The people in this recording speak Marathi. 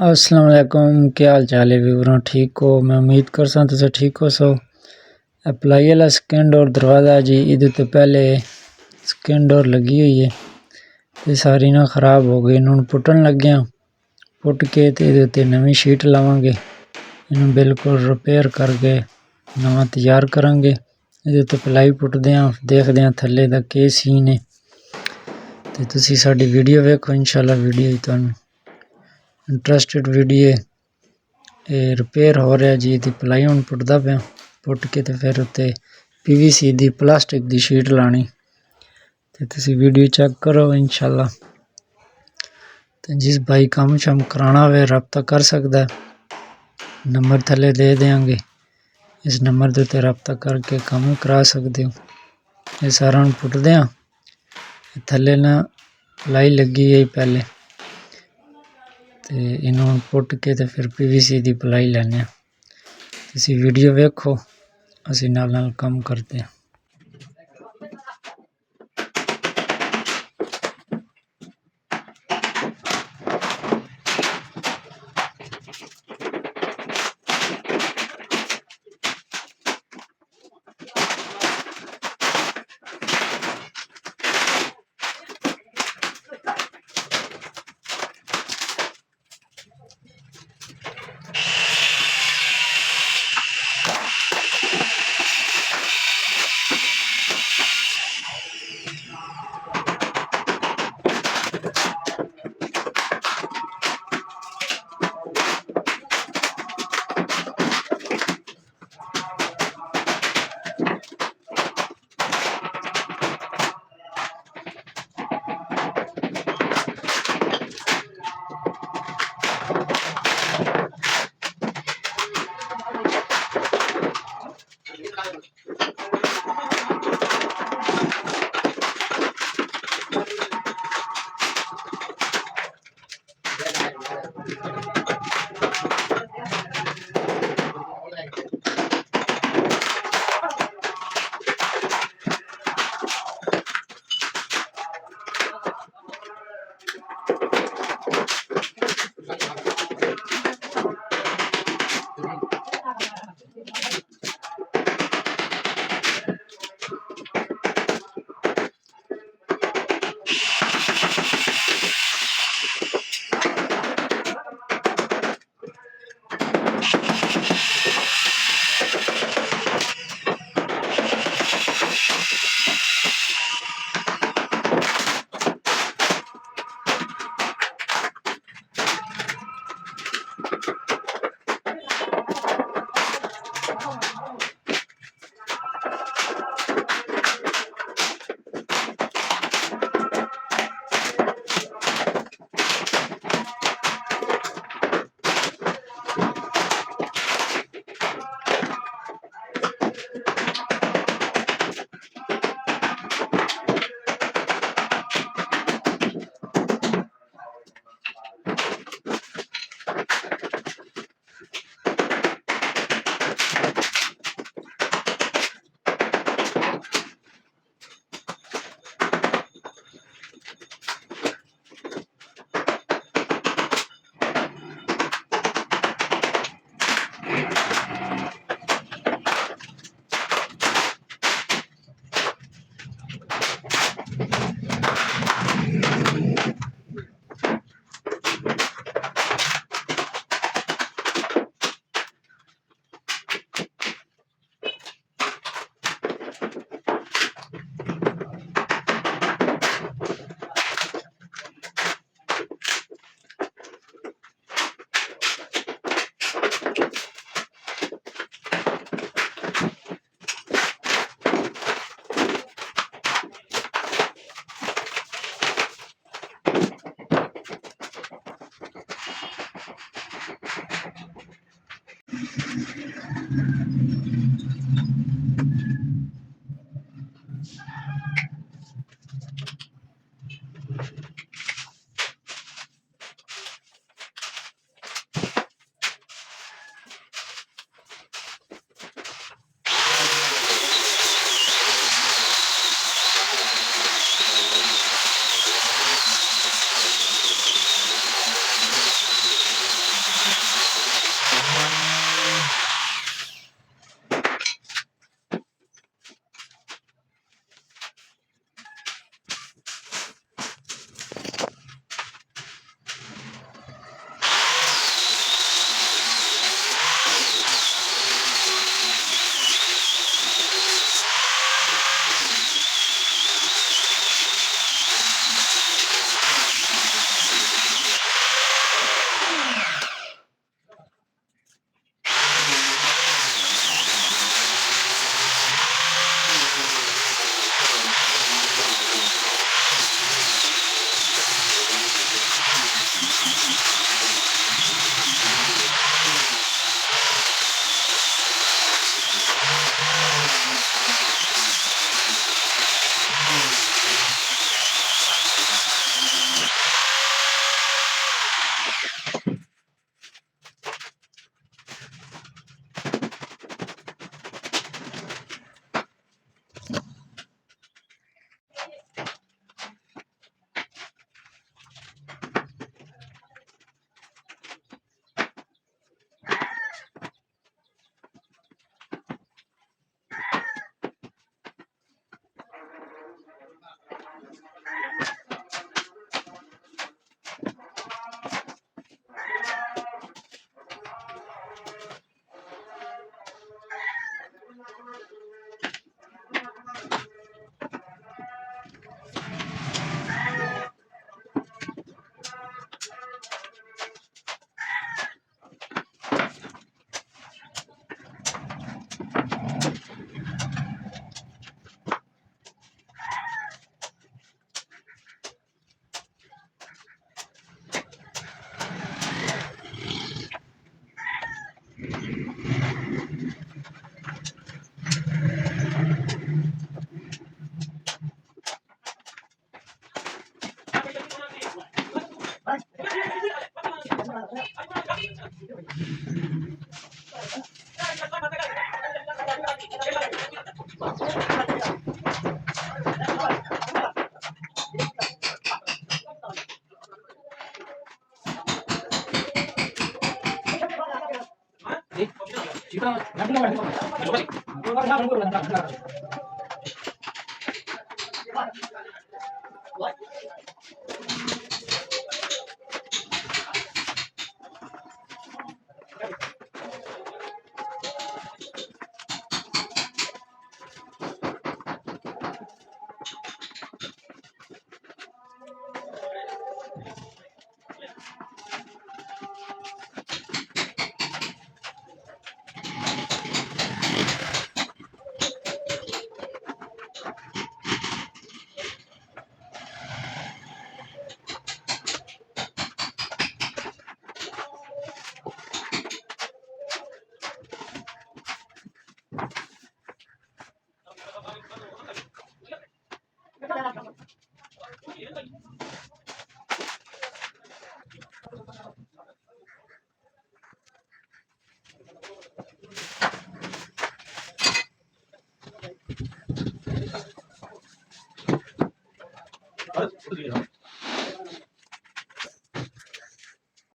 अस्सलाम वालेकुम, क्या हाल चाल है व्यूअरों? ठीक हो? मैं उम्मीद करसा तुसीं ठीक हो सो। प्लाई वाला स्किन डोर दरवाज़ा जी, इहदे ते पहले स्किन डोर लगी हुई है ते सारी ना खराब हो गई। इन्हूं पुटन लगे, पुट के ते इहदे ते नवी शीट लावांगे, इन्हूं बिल्कुल रिपेयर करके नवा तैयार करांगे। इहदे ते प्लाई पुटदे हां, देखदे हां थल्ले दा की सीन है ते तुसीं साडी वीडियो वेखो। इंशाअल्लाह वीडियो तुहानूं इंटरस्टेड वीडियो रिपेयर हो रहा जी दी प्लाई हुण पुटदा पिया, पुट के ते फिर उत्ते PVC दी प्लास्टिक दी शीट लानी ते तुसीं वीडियो चेक करो इंशाअल्लाह। ते जिस भाई काम शम कराना होवे रब्ता कर सकदा है, नंबर थल्ले दे देंगे, इस नंबर दे उत्ते रब्ता करके काम करा सकदे हो। ये सारा हुण पुटदे हां, थल्ले ना प्लाई लगी है पहले ते इन्हूं पुट के ते फिर PVC दी प्लाई लैने हां। तुसीं वीडियो वेखो, असीं नाल नाल काम करदे हां।